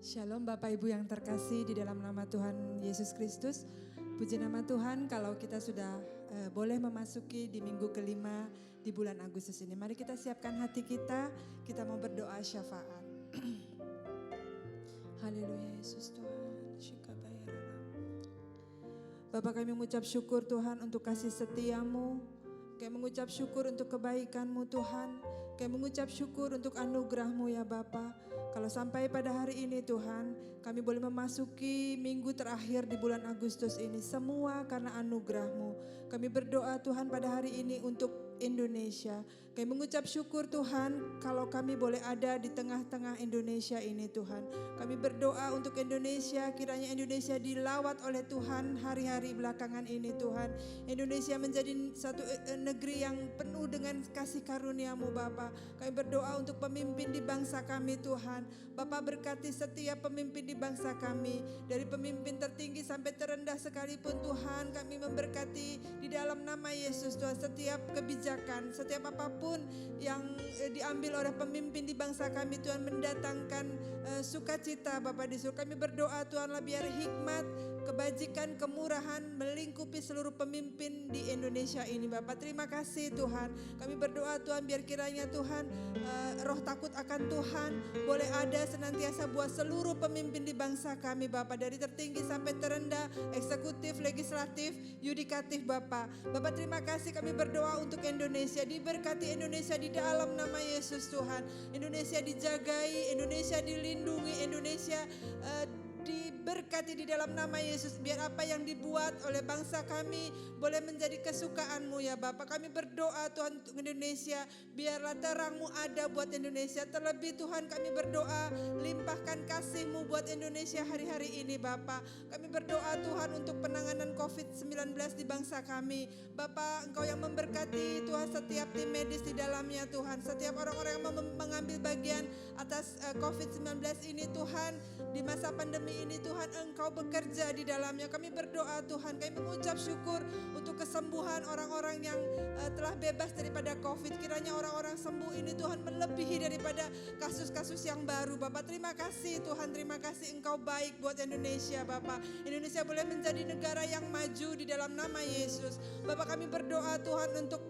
Shalom Bapak Ibu yang terkasih di dalam nama Tuhan Yesus Kristus. Puji nama Tuhan kalau kita sudah boleh memasuki di minggu kelima di bulan Agustus ini. Mari kita siapkan hati kita mau berdoa syafaat. Haleluya Yesus Tuhan. Bapak kami mengucap syukur Tuhan untuk kasih setia-Mu. Kami mengucap syukur untuk kebaikan-Mu Tuhan. Kami mengucap syukur untuk anugerah-Mu ya Bapa. Kalau sampai pada hari ini Tuhan, kami boleh memasuki minggu terakhir di bulan Agustus ini. Semua karena anugerah-Mu. Kami berdoa Tuhan pada hari ini untuk Indonesia. Kami mengucap syukur Tuhan kalau kami boleh ada di tengah-tengah Indonesia ini Tuhan. Kami berdoa untuk Indonesia, kiranya Indonesia dilawat oleh Tuhan hari-hari belakangan ini Tuhan. Indonesia menjadi satu negeri yang penuh dengan kasih karunia-Mu Bapa. Kami berdoa untuk pemimpin di bangsa kami Tuhan. Bapa berkati setiap pemimpin di bangsa kami. Dari pemimpin tertinggi sampai terendah sekalipun Tuhan, kami memberkati di dalam nama Yesus Tuhan. Setiap kebijakan, setiap apapun yang diambil oleh pemimpin di bangsa kami Tuhan, mendatangkan sukacita Bapa di surga. Kami berdoa Tuhanlah biar hikmat, kebajikan, kemurahan melingkupi seluruh pemimpin di Indonesia ini Bapak. Terima kasih Tuhan. Kami berdoa Tuhan biar kiranya Tuhan roh takut akan Tuhan boleh ada senantiasa buat seluruh pemimpin di bangsa kami Bapak. Dari tertinggi sampai terendah, eksekutif, legislatif, yudikatif Bapak. Bapak terima kasih, kami berdoa untuk Indonesia. Diberkati Indonesia di dalam nama Yesus Tuhan. Indonesia dijagai, Indonesia dilindungi, Indonesia diberkati di dalam nama Yesus. Biar apa yang dibuat oleh bangsa kami boleh menjadi kesukaan-Mu ya Bapak. Kami berdoa Tuhan untuk Indonesia. Biarlah terang-Mu ada buat Indonesia. Terlebih Tuhan kami berdoa limpahkan kasih-Mu buat Indonesia hari-hari ini Bapak. Kami berdoa Tuhan untuk penanganan COVID-19 di bangsa kami. Bapak Engkau yang memberkati Tuhan setiap tim medis di dalamnya Tuhan. Setiap orang-orang yang mengambil bagian atas COVID-19 ini Tuhan. Di masa pandemi ini Tuhan Engkau bekerja di dalamnya. Kami berdoa Tuhan, kami mengucap syukur untuk kesembuhan orang-orang yang telah bebas daripada COVID. Kiranya orang-orang sembuh ini Tuhan melebihi daripada kasus-kasus yang baru Bapak. Terima kasih Tuhan, terima kasih Engkau baik buat Indonesia Bapak. Indonesia boleh menjadi negara yang maju di dalam nama Yesus. Bapak kami berdoa Tuhan untuk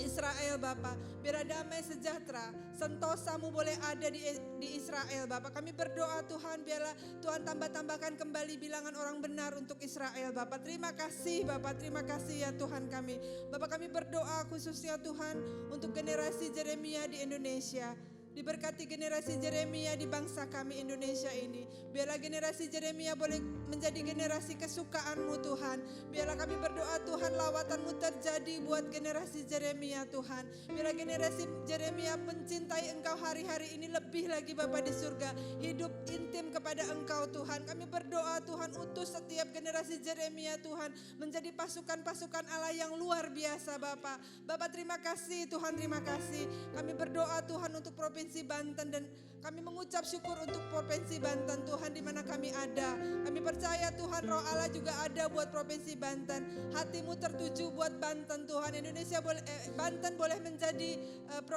Israel Bapak, biar damai sejahtera, sentosa-Mu boleh ada di Israel Bapak. Kami berdoa Tuhan, biarlah Tuhan tambahkan kembali bilangan orang benar untuk Israel Bapak. Terima kasih Bapak, terima kasih ya Tuhan kami. Bapak kami berdoa khususnya Tuhan untuk generasi Yeremia di Indonesia. Diberkati generasi Yeremia di bangsa kami Indonesia ini. Biarlah generasi Yeremia boleh menjadi generasi kesukaan-Mu Tuhan. Biarlah kami berdoa Tuhan lawatan-Mu terjadi buat generasi Yeremia Tuhan. Biarlah generasi Yeremia mencintai Engkau hari-hari ini lebih lagi Bapa di surga. Hidup intim kepada Engkau Tuhan. Kami berdoa Tuhan utus setiap generasi Yeremia Tuhan menjadi pasukan-pasukan Allah yang luar biasa Bapa. Bapa terima kasih Tuhan, terima kasih. Kami berdoa Tuhan untuk Provinsi Banten dan kami mengucap syukur untuk Provinsi Banten Tuhan di mana kami ada. Kami percaya Tuhan roh Allah juga ada buat Provinsi Banten. Hati-Mu tertuju buat Banten Tuhan. Indonesia boleh Banten boleh menjadi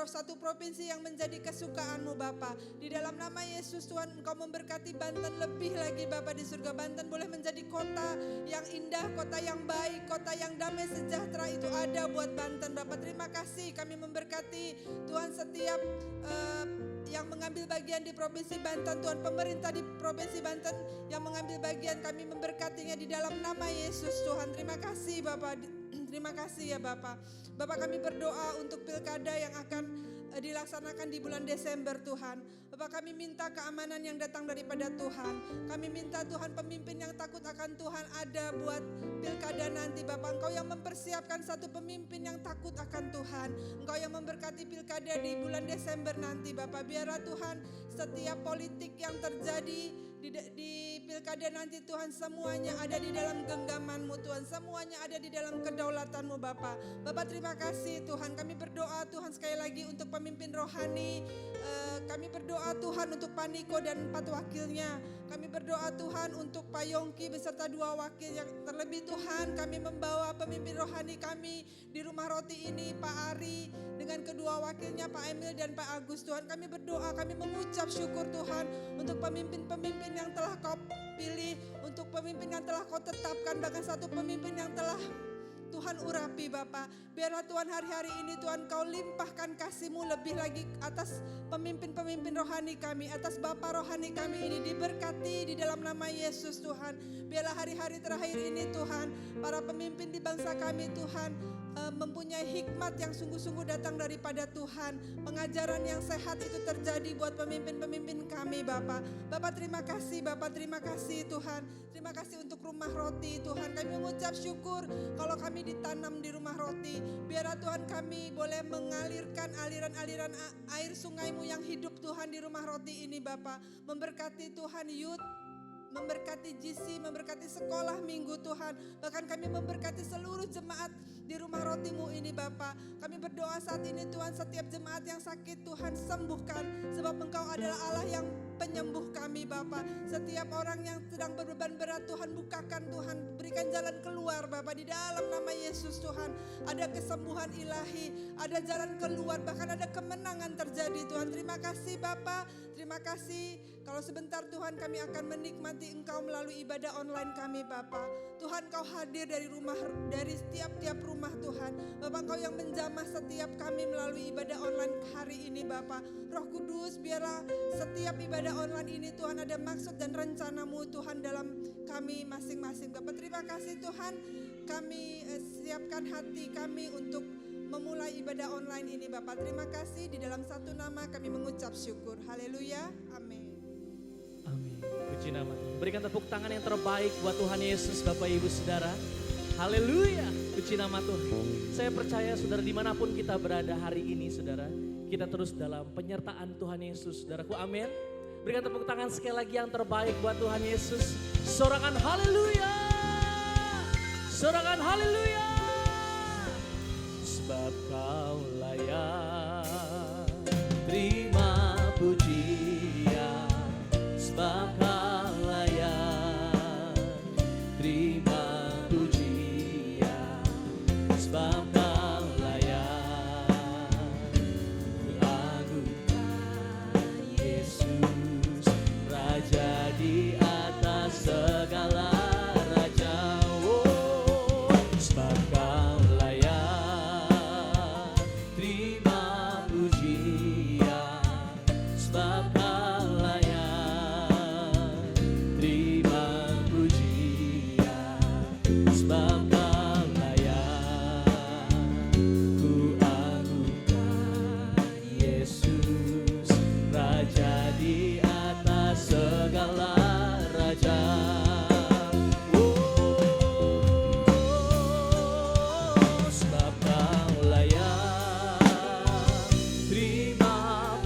satu provinsi yang menjadi kesukaan-Mu Bapa. Di dalam nama Yesus Tuhan Engkau memberkati Banten lebih lagi Bapa di surga. Banten boleh menjadi kota yang indah, kota yang baik, kota yang damai sejahtera itu ada buat Banten Bapa. Terima kasih kami memberkati Tuhan setiap yang mengambil bagian di Provinsi Banten Tuhan, pemerintah di Provinsi Banten yang mengambil bagian kami memberkatinya di dalam nama Yesus Tuhan. Terima kasih Bapak, terima kasih ya Bapak. Bapak kami berdoa untuk pilkada yang akan dilaksanakan di bulan Desember Tuhan. Bapak kami minta keamanan yang datang daripada Tuhan. Kami minta Tuhan pemimpin yang takut akan Tuhan ada buat pilkada nanti Bapak. Engkau yang mempersiapkan satu pemimpin yang takut akan Tuhan. Engkau yang memberkati pilkada di bulan Desember nanti Bapak. Biarlah Tuhan setiap politik yang terjadi di pilkada nanti Tuhan semuanya ada di dalam genggaman-Mu Tuhan. Semuanya ada di dalam kedaulatan-Mu Bapak. Bapak terima kasih Tuhan. Kami berdoa Tuhan sekali lagi untuk pemimpin rohani. Kami berdoa Tuhan untuk Pak Niko dan 4 wakilnya. Kami berdoa Tuhan untuk Pak Yongki beserta 2 wakil yang terlebih Tuhan, kami membawa pemimpin rohani kami di rumah roti ini, Pak Ari dengan kedua wakilnya Pak Emil dan Pak Agus. Tuhan, kami berdoa, kami mengucap syukur Tuhan untuk pemimpin-pemimpin yang telah Kau pilih, untuk pemimpin yang telah Kau tetapkan, bahkan satu pemimpin yang telah Tuhan urapi Bapa. Biarlah Tuhan hari-hari ini Tuhan Kau limpahkan kasih-Mu lebih lagi atas pemimpin-pemimpin rohani kami, atas Bapa rohani kami ini, diberkati di dalam nama Yesus Tuhan. Biarlah hari-hari terakhir ini Tuhan, para pemimpin di bangsa kami Tuhan mempunyai hikmat yang sungguh-sungguh datang daripada Tuhan. Pengajaran yang sehat itu terjadi buat pemimpin-pemimpin kami Bapa. Bapa terima kasih, Bapa terima kasih Tuhan. Terima kasih untuk rumah roti Tuhan. Kami mengucap syukur kalau kami ditanam di rumah roti. Biarlah Tuhan kami boleh mengalirkan aliran-aliran air sungai-Mu yang hidup Tuhan di rumah roti ini Bapa. Memberkati Tuhan youth, memberkati GC, memberkati sekolah minggu Tuhan. Bahkan kami memberkati seluruh jemaat di rumah roti-Mu ini Bapa. Kami berdoa saat ini Tuhan, setiap jemaat yang sakit Tuhan sembuhkan. Sebab Engkau adalah Allah yang penyembuh kami Bapa. Setiap orang yang sedang berbeban berat Tuhan, bukakan Tuhan, berikan jalan keluar Bapa. Di dalam nama Yesus Tuhan, ada kesembuhan ilahi, ada jalan keluar, bahkan ada kemenangan terjadi Tuhan. Terima kasih Bapa, terima kasih. Kalau sebentar Tuhan kami akan menikmati Engkau melalui ibadah online kami Bapa. Tuhan Kau hadir dari setiap rumah Tuhan. Bapa Engkau yang menjamah setiap kami melalui ibadah online hari ini Bapa. Roh Kudus biarlah setiap ibadah online ini Tuhan ada maksud dan rencana-Mu Tuhan dalam kami masing-masing Bapa. Terima kasih Tuhan, kami siapkan hati kami untuk memulai ibadah online ini Bapa. Terima kasih, di dalam satu nama kami mengucap syukur. Haleluya, amin. Amin. Puji nama Tuhan. Berikan tepuk tangan yang terbaik buat Tuhan Yesus, Bapak Ibu Saudara. Haleluya. Puji nama Tuhan. Saya percaya saudara dimanapun kita berada hari ini saudara, kita terus dalam penyertaan Tuhan Yesus. Saudaraku amin. Berikan tepuk tangan sekali lagi yang terbaik buat Tuhan Yesus. Sorangan haleluya. Sorangan haleluya. Sebab Kau layak terima pujian. Sebab Kau layak terima pujian. Sebab Kau layak diagungkan Yesus, Raja di atas segala raja. Oh, sebab Kau layak terima pujian. Sebab Kau layak terima pujian. Sebab Kau layak ku agungkan Yesus, Raja di atas segala raja. Oh, sebab Kau layak terima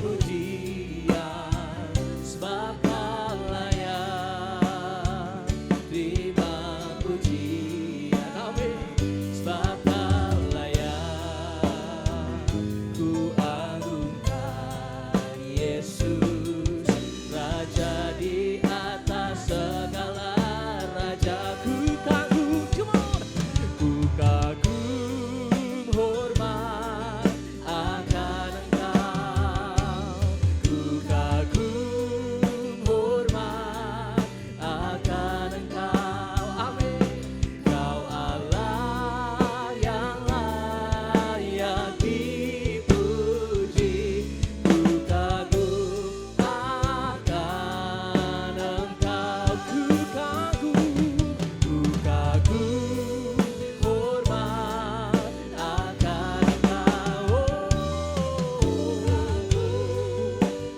pujian. Sebab Kau layak terima pujian. Amin. Sebab Kau layak ku agungkan Yesus, Raja di atas segala raja. Ku kagum, come on. Ku kagum hormat akan Engkau. Ku kagum hormat akan Engkau. Amin. Kau Allah yang layak dipuji. Ku kagum akan Engkau. Ku kagum hormat akan Engkau.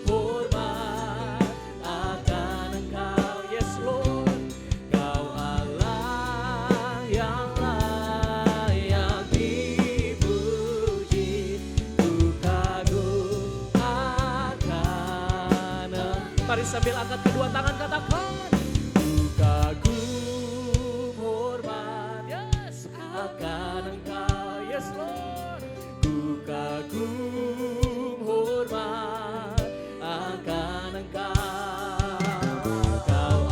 Hormat akan Engkau. Yes Lord. Kau Allah yang layak dipuji. Ku kagum akan Engkau. Mari sambil angkat kedua tangan katakan, ku kagum hormat, yes, akan Engkau. Yes Lord. Ku kagum hormat akan Engkau. Kau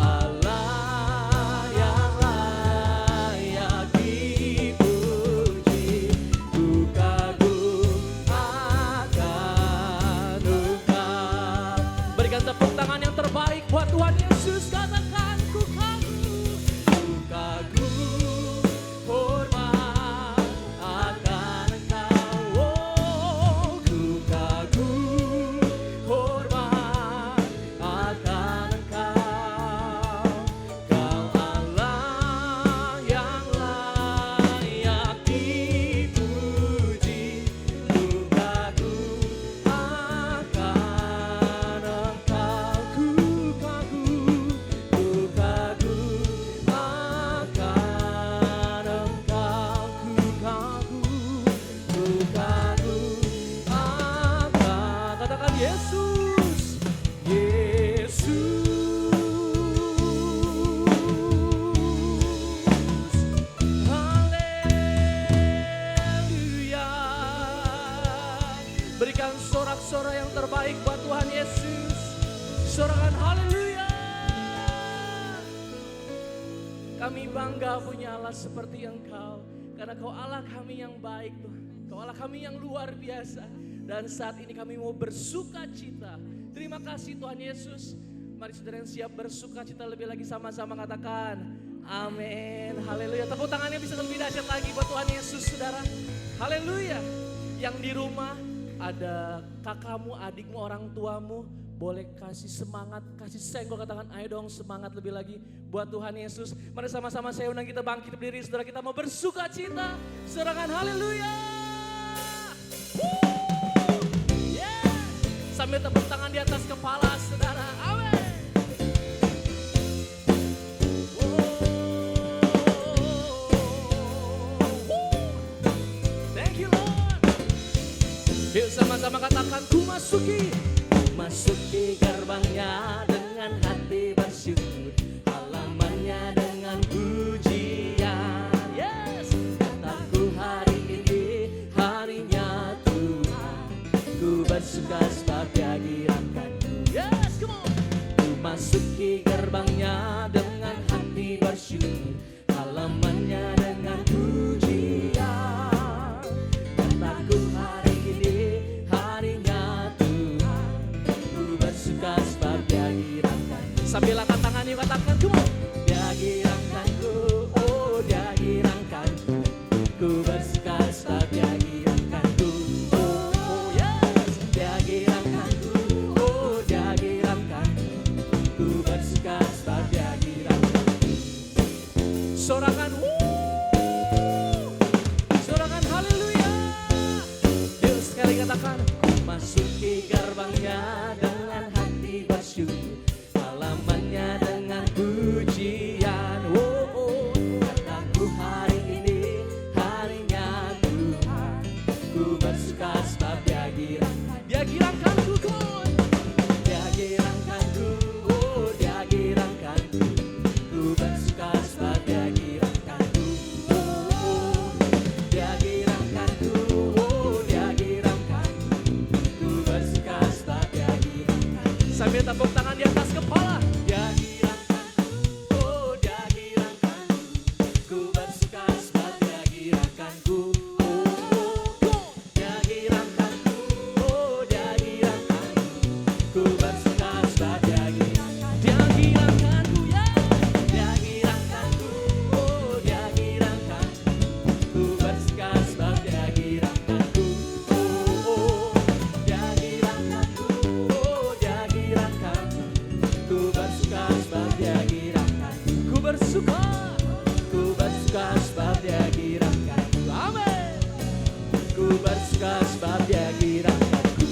terbaik buat Tuhan Yesus. Sorakan haleluya. Kami bangga punya Allah seperti Engkau. Karena Kau Allah kami yang baik Tuhan. Kau Allah kami yang luar biasa. Dan saat ini kami mau bersuka cita. Terima kasih Tuhan Yesus. Mari saudara yang siap bersuka cita lebih lagi sama-sama katakan amin. Haleluya. Tepuk tangannya bisa lebih dahsyat lagi buat Tuhan Yesus saudara. Haleluya. Yang di rumah ada kakakmu, adikmu, orang tuamu. Boleh kasih semangat, kasih senggol, katakan ayo dong semangat lebih lagi buat Tuhan Yesus. Mari sama-sama saya undang kita bangkit berdiri saudara, kita mau bersuka cita. Sorakan haleluya. Yeah. Sambil tepuk tangan di atas kepala saudara. Amin. Thank you Lord. Yuk sama-sama katakan ku masuki gerbangnya dengan hati bersyukur, halamannya dengan pujian. Yes, kataku hari ini harinya Tuhan, ku bersuka sebab Dia girakanku. Yes, come on. Ku masuki gerbangnya dengan hati bersyukur, halamannya dengan pujian. Kataku hari ini harinya Tuhan, ku bersuka sebab Dia girakanku. Sambil angkat tangan yuk katakan come on. Dia girakanku, oh Dia girakanku, ku bersuka sebab Dia girakanku. Oh, oh yes, Dia girakanku, oh Dia girakanku, ku bersuka sebab Dia girakanku. Sorakan sorakan haleluya. Yuk sekali katakan ku masuki gerbangnya dengan hati bersyukur, halamannya dengan pujian. Oh, oh. Kataku hari ini harinya Tuhan, ku bersuka sebab Dia girakanku. Come on. Dia girakanku, oh Dia girakanku, ku bersuka sebab Dia girakanku. Oh, oh. Dia girakanku, oh Dia girakanku, ku bersuka sebab Dia girakanku. Sambil tepuk tangan di atas kepala. Dia girakanku, oh Dia girakanku, ku bersuka sebab Dia girakanku. Oh, oh. Dia girakanku, oh Dia girakanku, ku bersuka sebab Dia girakanku. Dia girakanku ya. Dia girakanku, oh Dia girakanku, ku bersuka sebab Dia girakanku. Oh, oh. Dia girakanku, oh Dia girakanku, ku bersuka sebab Dia girakanku. Ku bersuka sebab Dia girakanku. Amin. Ku bersuka sebab Dia girakanku.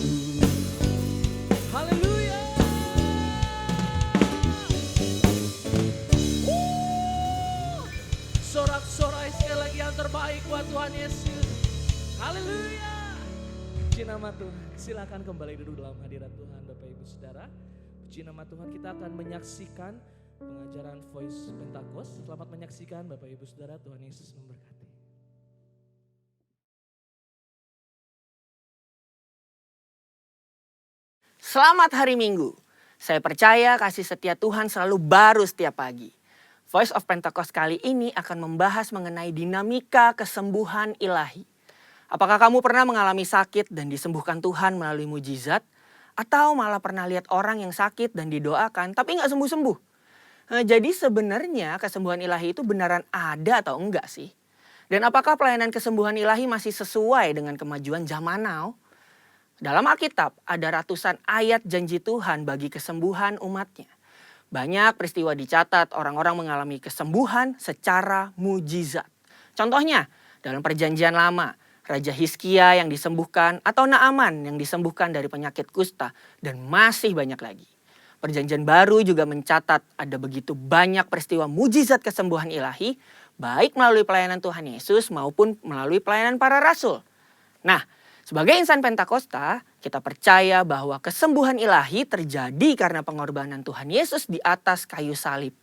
Haleluya. Sorak-sorai sekali lagi yang terbaik buat Tuhan Yesus. Haleluya. Puji nama Tuhan. Silakan kembali duduk dalam hadirat Tuhan Bapak Ibu Saudara. Puji nama Tuhan, kita akan menyaksikan pengajaran Voice Pentakost. Selamat menyaksikan Bapak Ibu Saudara, Tuhan Yesus memberkati. Selamat hari Minggu. Saya percaya kasih setia Tuhan selalu baru setiap pagi. Voice of Pentecost kali ini akan membahas mengenai dinamika kesembuhan ilahi. Apakah kamu pernah mengalami sakit dan disembuhkan Tuhan melalui mujizat? Atau malah pernah lihat orang yang sakit dan didoakan tapi nggak sembuh-sembuh? Jadi sebenarnya kesembuhan ilahi itu beneran ada atau enggak sih? Dan apakah pelayanan kesembuhan ilahi masih sesuai dengan kemajuan zaman now? Dalam Alkitab ada ratusan ayat janji Tuhan bagi kesembuhan umatnya. Banyak peristiwa dicatat orang-orang mengalami kesembuhan secara mujizat. Contohnya dalam perjanjian lama, Raja Hizkia yang disembuhkan atau Naaman yang disembuhkan dari penyakit kusta dan masih banyak lagi. Perjanjian baru juga mencatat ada begitu banyak peristiwa mujizat kesembuhan ilahi baik melalui pelayanan Tuhan Yesus maupun melalui pelayanan para rasul. Nah, sebagai insan Pentakosta, kita percaya bahwa kesembuhan ilahi terjadi karena pengorbanan Tuhan Yesus di atas kayu salib.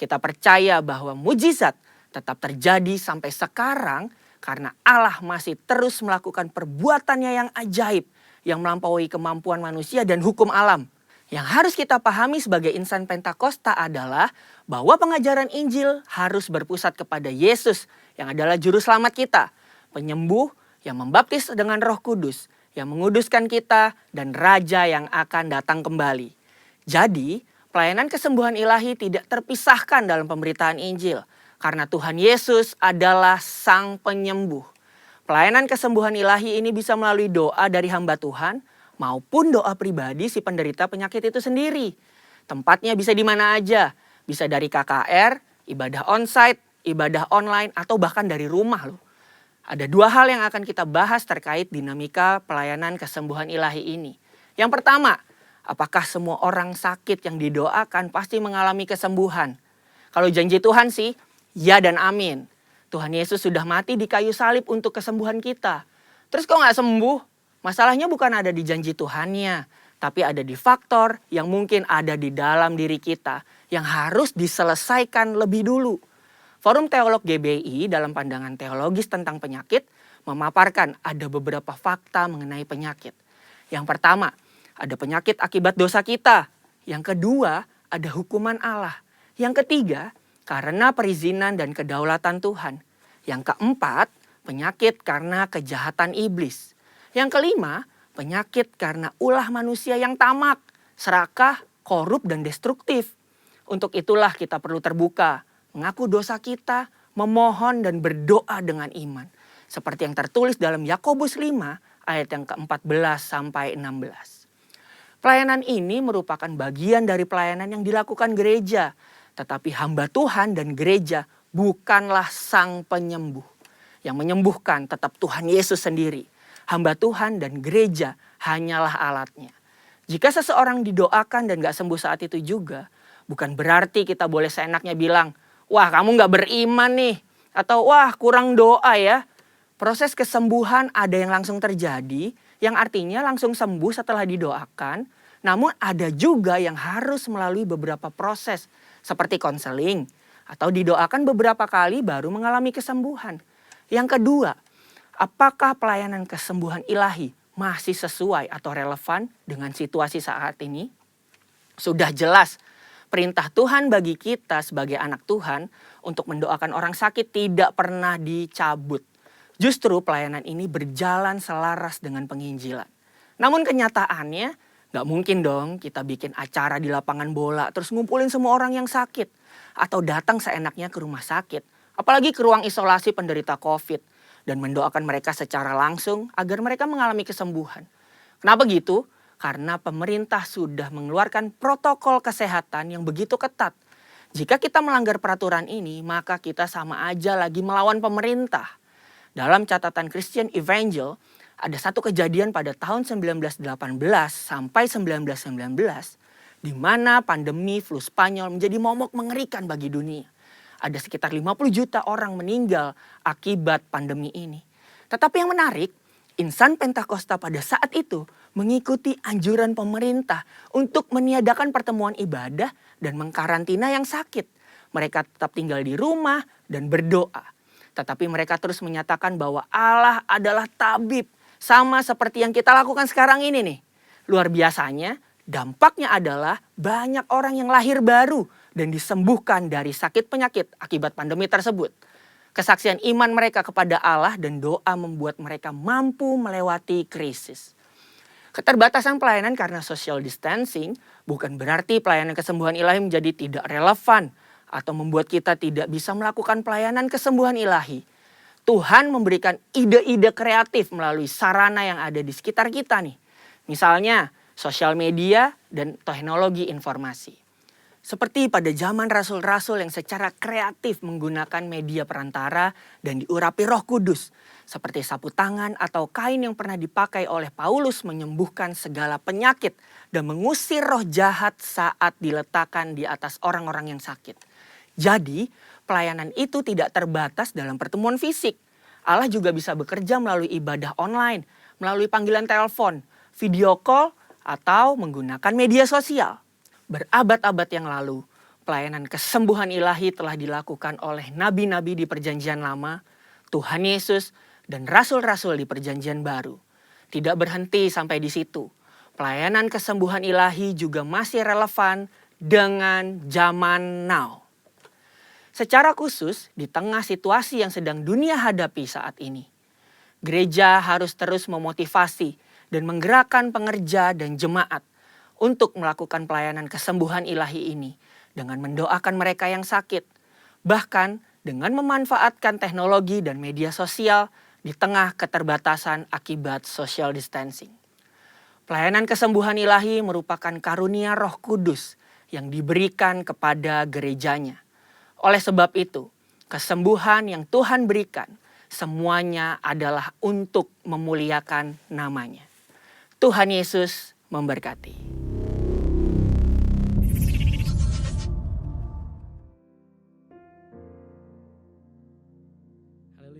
Kita percaya bahwa mujizat tetap terjadi sampai sekarang karena Allah masih terus melakukan perbuatannya yang ajaib yang melampaui kemampuan manusia dan hukum alam. Yang harus kita pahami sebagai insan Pentakosta adalah bahwa pengajaran Injil harus berpusat kepada Yesus yang adalah juru selamat kita, penyembuh yang membaptis dengan Roh Kudus, yang menguduskan kita, dan Raja yang akan datang kembali. Jadi, pelayanan kesembuhan ilahi tidak terpisahkan dalam pemberitaan Injil, karena Tuhan Yesus adalah Sang Penyembuh. Pelayanan kesembuhan ilahi ini bisa melalui doa dari hamba Tuhan, maupun doa pribadi si penderita penyakit itu sendiri. Tempatnya bisa di mana aja, bisa dari KKR, ibadah onsite, ibadah online, atau bahkan dari rumah loh. Ada dua hal yang akan kita bahas terkait dinamika pelayanan kesembuhan ilahi ini. Yang pertama, apakah semua orang sakit yang didoakan pasti mengalami kesembuhan? Kalau janji Tuhan sih, ya dan amin. Tuhan Yesus sudah mati di kayu salib untuk kesembuhan kita. Terus kok nggak sembuh? Masalahnya bukan ada di janji Tuhannya, tapi ada di faktor yang mungkin ada di dalam diri kita yang harus diselesaikan lebih dulu. Forum Teolog GBI dalam pandangan teologis tentang penyakit memaparkan ada beberapa fakta mengenai penyakit. Yang pertama, ada penyakit akibat dosa kita. Yang kedua, ada hukuman Allah. Yang ketiga, karena perizinan dan kedaulatan Tuhan. Yang keempat, penyakit karena kejahatan iblis. Yang kelima, penyakit karena ulah manusia yang tamak, serakah, korup, dan destruktif. Untuk itulah kita perlu terbuka, mengaku dosa kita, memohon dan berdoa dengan iman. Seperti yang tertulis dalam Yakobus 5 ayat yang ke-14 sampai 16. Pelayanan ini merupakan bagian dari pelayanan yang dilakukan gereja. Tetapi hamba Tuhan dan gereja bukanlah Sang Penyembuh. Yang menyembuhkan tetap Tuhan Yesus sendiri. Hamba Tuhan dan gereja hanyalah alatnya. Jika seseorang didoakan dan gak sembuh saat itu juga, bukan berarti kita boleh seenaknya bilang, wah kamu gak beriman nih. Atau wah kurang doa ya. Proses kesembuhan ada yang langsung terjadi. Yang artinya langsung sembuh setelah didoakan. Namun ada juga yang harus melalui beberapa proses. Seperti konseling. Atau didoakan beberapa kali baru mengalami kesembuhan. Yang kedua, apakah pelayanan kesembuhan ilahi masih sesuai atau relevan dengan situasi saat ini? Sudah jelas. Perintah Tuhan bagi kita sebagai anak Tuhan untuk mendoakan orang sakit tidak pernah dicabut. Justru pelayanan ini berjalan selaras dengan penginjilan. Namun kenyataannya gak mungkin dong kita bikin acara di lapangan bola terus ngumpulin semua orang yang sakit. Atau datang seenaknya ke rumah sakit. Apalagi ke ruang isolasi penderita COVID. Dan mendoakan mereka secara langsung agar mereka mengalami kesembuhan. Kenapa gitu? Karena pemerintah sudah mengeluarkan protokol kesehatan yang begitu ketat. Jika kita melanggar peraturan ini, maka kita sama aja lagi melawan pemerintah. Dalam catatan Christian Evangel, ada satu kejadian pada tahun 1918 sampai 1919, di mana pandemi flu Spanyol menjadi momok mengerikan bagi dunia. Ada sekitar 50 juta orang meninggal akibat pandemi ini. Tetapi yang menarik, insan Pentakosta pada saat itu mengikuti anjuran pemerintah untuk meniadakan pertemuan ibadah dan mengkarantina yang sakit. Mereka tetap tinggal di rumah dan berdoa. Tetapi mereka terus menyatakan bahwa Allah adalah tabib. Sama seperti yang kita lakukan sekarang ini nih. Luar biasanya, dampaknya adalah banyak orang yang lahir baru dan disembuhkan dari sakit penyakit akibat pandemi tersebut. Kesaksian iman mereka kepada Allah dan doa membuat mereka mampu melewati krisis. Keterbatasan pelayanan karena social distancing bukan berarti pelayanan kesembuhan ilahi menjadi tidak relevan atau membuat kita tidak bisa melakukan pelayanan kesembuhan ilahi. Tuhan memberikan ide-ide kreatif melalui sarana yang ada di sekitar kita nih. Misalnya sosial media dan teknologi informasi. Seperti pada zaman rasul-rasul yang secara kreatif menggunakan media perantara dan diurapi Roh Kudus. Seperti sapu tangan atau kain yang pernah dipakai oleh Paulus menyembuhkan segala penyakit dan mengusir roh jahat saat diletakkan di atas orang-orang yang sakit. Jadi, pelayanan itu tidak terbatas dalam pertemuan fisik. Allah juga bisa bekerja melalui ibadah online, melalui panggilan telepon, video call, atau menggunakan media sosial. Berabad-abad yang lalu, pelayanan kesembuhan ilahi telah dilakukan oleh nabi-nabi di Perjanjian Lama, Tuhan Yesus, dan rasul-rasul di Perjanjian Baru. Tidak berhenti sampai di situ. Pelayanan kesembuhan ilahi juga masih relevan dengan zaman now. Secara khusus di tengah situasi yang sedang dunia hadapi saat ini, gereja harus terus memotivasi dan menggerakkan pengerja dan jemaat untuk melakukan pelayanan kesembuhan ilahi ini dengan mendoakan mereka yang sakit, bahkan dengan memanfaatkan teknologi dan media sosial di tengah keterbatasan akibat social distancing. Pelayanan kesembuhan ilahi merupakan karunia Roh Kudus yang diberikan kepada gerejanya. Oleh sebab itu, kesembuhan yang Tuhan berikan semuanya adalah untuk memuliakan namanya. Tuhan Yesus memberkati.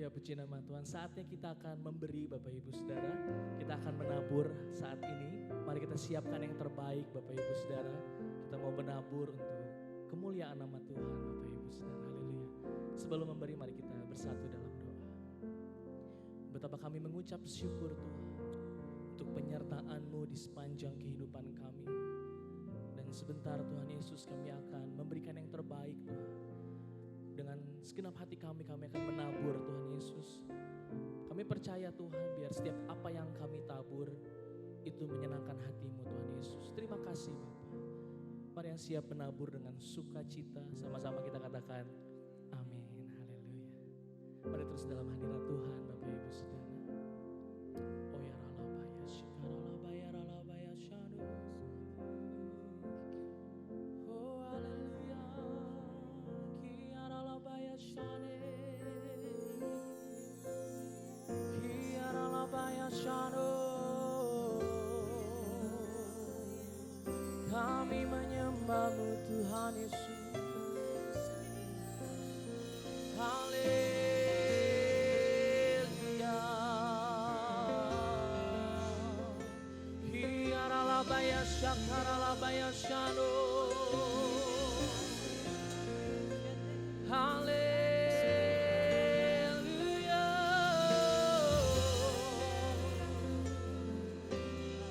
Puji nama Tuhan, saatnya kita akan memberi Bapak Ibu Saudara, kita akan menabur saat ini. Mari kita siapkan yang terbaik Bapak Ibu Saudara, kita mau menabur untuk kemuliaan nama Tuhan Bapak Ibu Saudara, haleluya. Sebelum memberi mari kita bersatu dalam doa. Betapa kami mengucap syukur Tuhan untuk penyertaan-Mu di sepanjang kehidupan kami. Dan sebentar Tuhan Yesus kami akan memberikan yang terbaik Tuhan. Dengan segenap hati kami akan menabur Tuhan Yesus. Kami percaya Tuhan biar setiap apa yang kami tabur itu menyenangkan hati-Mu Tuhan Yesus. Terima kasih Bapak. Mari yang siap menabur dengan sukacita, sama-sama kita katakan amin, haleluya. Mari terus dalam hadirat Tuhan Bapak Ibu Saudara. Oh ya ralabaya shikaralabaya ralabaya shadus. Oh haleluya. Kiaralabaya shane. Kiaralabaya shano. Kami menyembah-Mu Tuhan Yesus. Haleluya. Hiaralabaya shakaralabaya shano. Haleluya.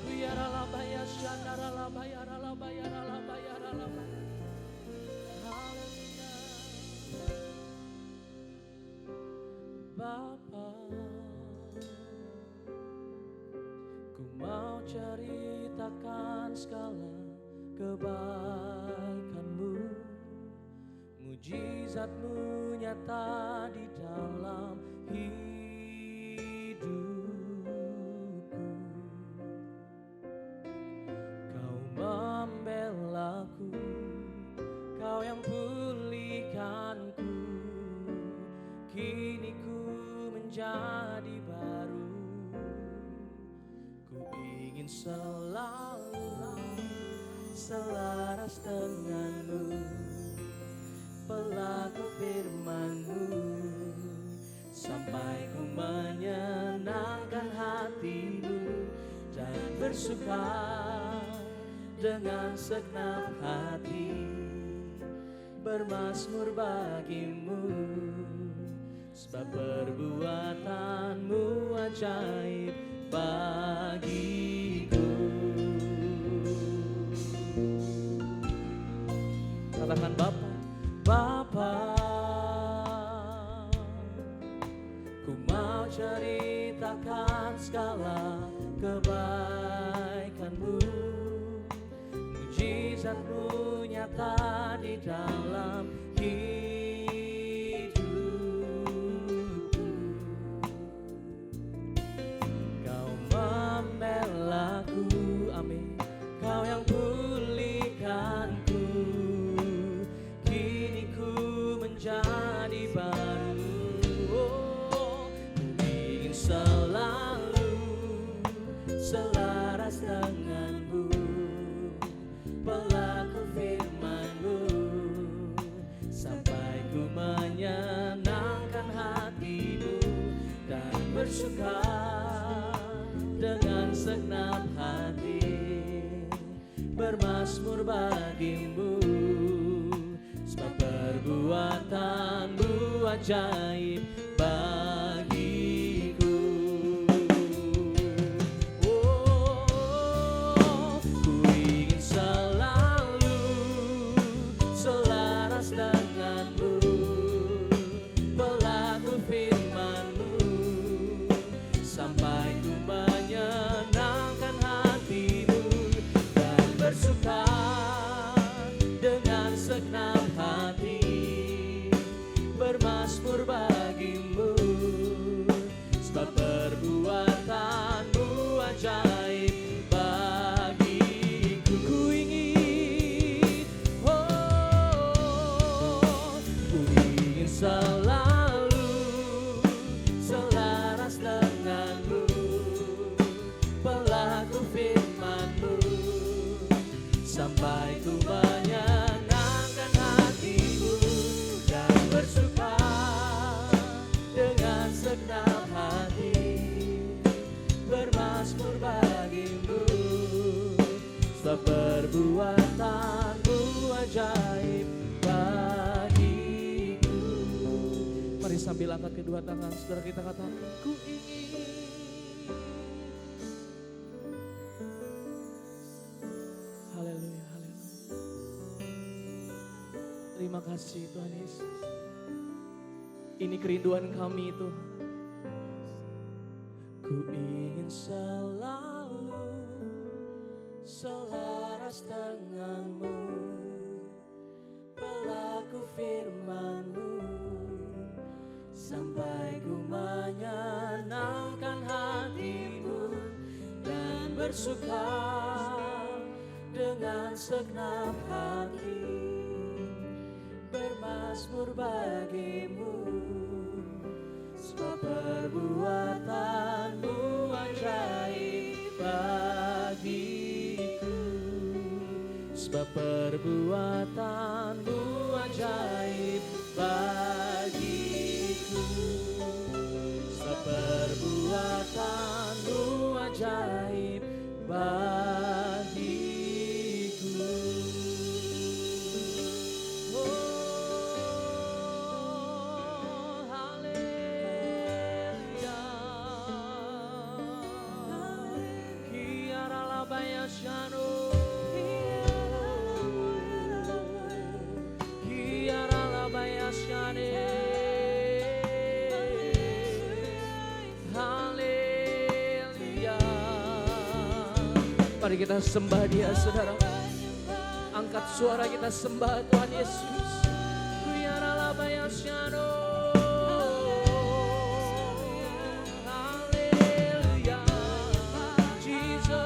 Hiaralabaya shakaralabaya ralabaya ralabaya ralabaya. Haleluya. Bapa, ku mau ceritakan segala kebaikan-Mu, mujizat-Mu nyata di dalam hidupku. Kau membelaku, Kau yang pulihkanku, kini ku menjadi baru. Ku ingin selalu selaras dengan-Mu, pelaku firman-Mu, sampai ku menyenangkan hati-Mu dan bersuka dengan segenap hati, bermazmur bagi-Mu, sebab perbuatan-Mu ajaib bagiku. Katakan Bapa, Bapa, ku mau ceritakan segala kebaikan-Mu, mujizat-Mu nyata di dalam hidupku. Kau membelaku, amin, Kau yang pulihkanku, kini ku menjadi baru. Oh, ku ingin selalu selaras dengan-Mu, pelaku firman-Mu, sampai ku menyenangkan hati-Mu dan bersuka dengan segenap hati, bermazmur bagi-Mu, sebab perbuatan-Mu ajaib bagiku. segenap hati bermazmur bagimu, sebab perbuatanmu ajaib bagiku. Mari sambil angkat kedua tangan, saudara kita katakan, ku ingin. Haleluya, haleluya. Terima kasih Tuhan Yesus. Ini kerinduan kami Tuhan. Ku ingin selalu selaras denganmu, pelaku firman-Mu, sampai ku menyenangkan hatimu dan bersuka dengan segenap hati, bermazmur bagimu, sebab perbuatanmu ajaib bagiku, sebab perbuatanmu ajaib bagiku, sebab perbuatanmu ajaib bagiku. Mari kita sembah Dia, saudara. Angkat suara kita sembah Tuhan Yesus. Haleluya, Jesus.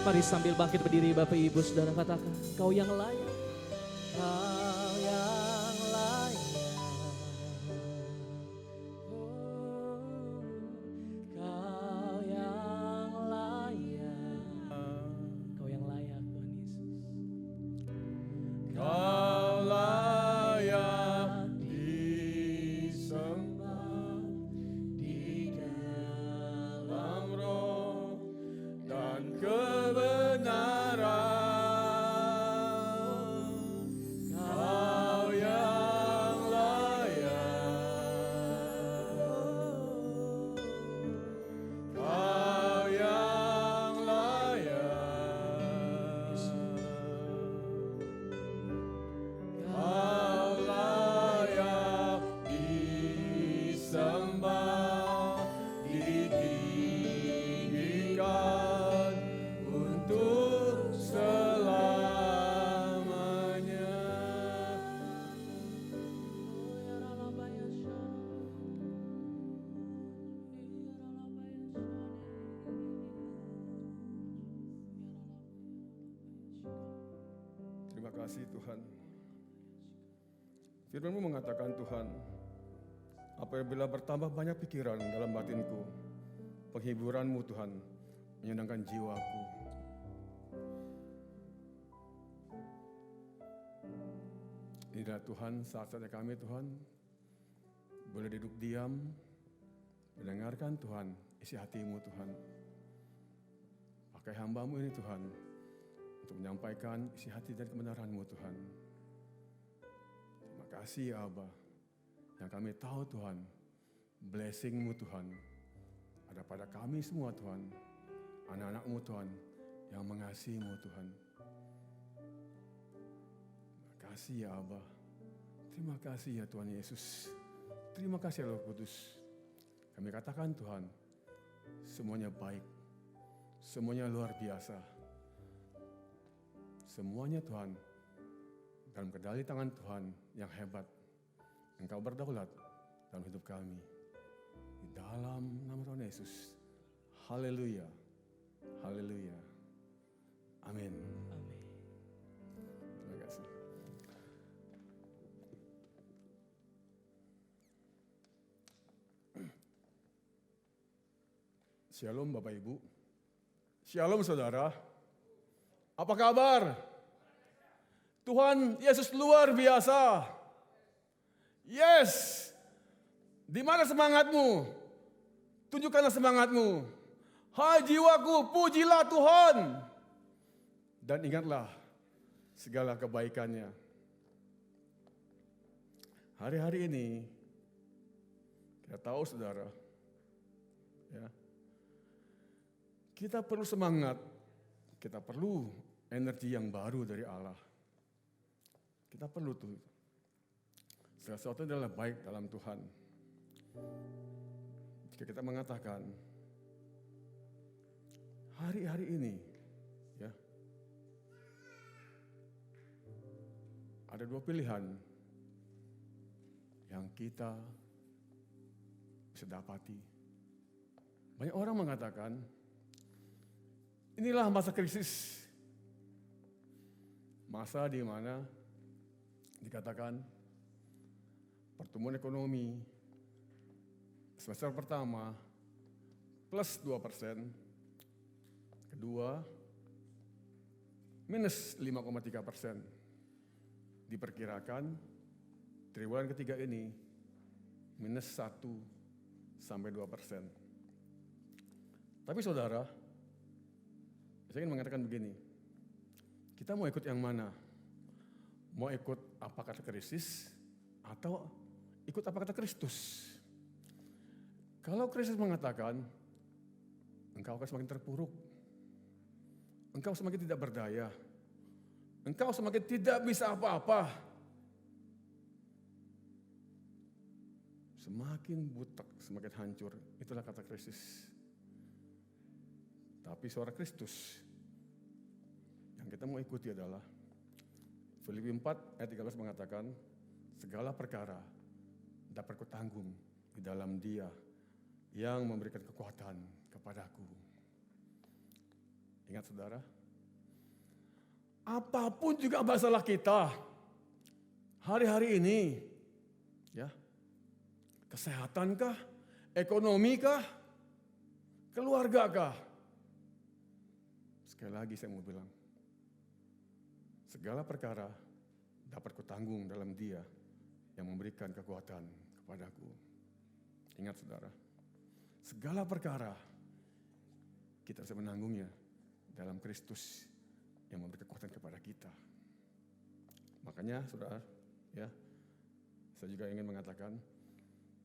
Mari sambil bangkit berdiri Bapak Ibu Saudara katakan, Kau yang layak, Kau yang layak, Kau yang layak, Kau yang layak Tuhan Yesus. Kau layak disembah di dalam roh dan kebenaran. Kau Terima kasih Tuhan. Firman-Mu mengatakan Tuhan, apabila bertambah banyak pikiran dalam batinku, penghiburan-Mu Tuhan menyenangkan jiwaku. Inilah Tuhan saat-saatnya kami Tuhan boleh duduk diam, mendengarkan Tuhan isi hati-Mu Tuhan. Pakai hamba-Mu ini Tuhan untuk menyampaikan isi hati dan kebenaran-Mu Tuhan. Terima kasih ya Aba, yang kami tahu Tuhan, blessing-Mu Tuhan ada pada kami semua Tuhan, anak-anak-Mu Tuhan yang mengasihi-Mu Tuhan. Terima kasih ya Aba, terima kasih ya Tuhan Yesus, terima kasih ya Roh Kudus. Kami katakan Tuhan, semuanya baik, semuanya luar biasa. Semuanya Tuhan, dalam kendali tangan Tuhan yang hebat. Engkau berdaulat dalam hidup kami. Di dalam nama Tuhan Yesus. Haleluya. Haleluya. Amin. Amin. Terima kasih. Shalom Bapak Ibu. Shalom saudara. Apa kabar? Tuhan Yesus luar biasa. Yes. Di mana semangatmu? Tunjukkanlah semangatmu. Hai jiwaku, pujilah Tuhan. Dan ingatlah segala kebaikannya. Hari-hari ini kita tahu saudara, ya, kita perlu semangat, kita perlu energi yang baru dari Allah. Kita perlu tuh. Segala sesuatu adalah baik dalam Tuhan. Jika kita mengatakan hari-hari ini, ya, ada dua pilihan yang kita bisa dapati. Banyak orang mengatakan, inilah masa krisis. Masa di mana dikatakan pertumbuhan ekonomi semester pertama plus 2%, kedua minus 5,3%. Diperkirakan triwulan ketiga ini minus 1 sampai 2%. Tapi saudara, saya ingin mengatakan begini, kita mau ikut yang mana? Mau ikut apa kata krisis atau ikut apa kata Kristus? Kalau Kristus mengatakan, engkau akan semakin terpuruk, engkau semakin tidak berdaya, engkau semakin tidak bisa apa-apa, semakin butek, semakin hancur, itulah kata krisis. Tapi suara Kristus yang kita mau ikuti adalah Filipi 4 ayat 13 mengatakan, segala perkara dapat kutanggung di dalam Dia yang memberikan kekuatan kepadaku. Ingat saudara, apapun juga masalah kita hari-hari ini, ya, kesehatankah, ekonomikah, keluargakah? Sekali lagi saya mau bilang, segala perkara dapat kutanggung dalam Dia yang memberikan kekuatan kepadaku. Ingat saudara, segala perkara kita bisa menanggungnya dalam Kristus yang memberi kekuatan kepada kita. Makanya saudara, ya, saya juga ingin mengatakan,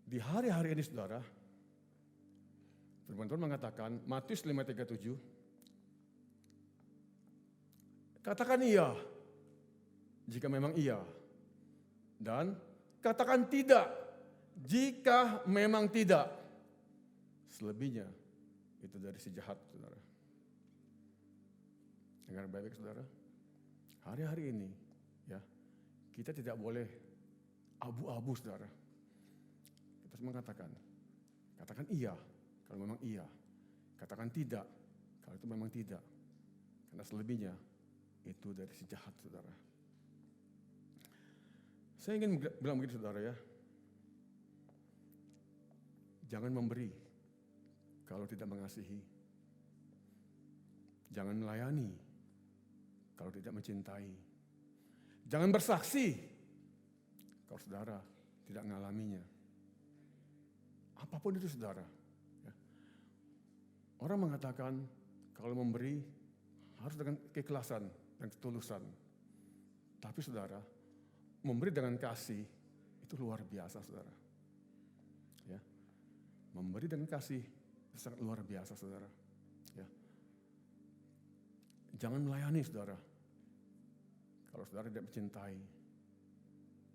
di hari-hari ini saudara, firman Tuhan mengatakan, Matius 5:37, katakan iya, jika memang iya. Dan katakan tidak, jika memang tidak. Selebihnya, itu dari si jahat, saudara. Dengar baik-baik, saudara. Hari-hari ini, ya, kita tidak boleh abu-abu, saudara. Kita harus mengatakan, katakan iya, kalau memang iya. Katakan tidak, kalau itu memang tidak. Karena selebihnya, itu dari si jahat, saudara. Saya ingin bilang begitu saudara ya. Jangan memberi kalau tidak mengasihi. Jangan melayani kalau tidak mencintai. Jangan bersaksi kalau saudara tidak mengalaminya. Apapun itu saudara. Ya. Orang mengatakan kalau memberi harus dengan keikhlasan dan ketulusan. Tapi saudara, memberi dengan kasih itu luar biasa saudara. Ya. Memberi dengan kasih itu sangat luar biasa saudara. Ya. Jangan melayani saudara. Kalau saudara tidak mencintai.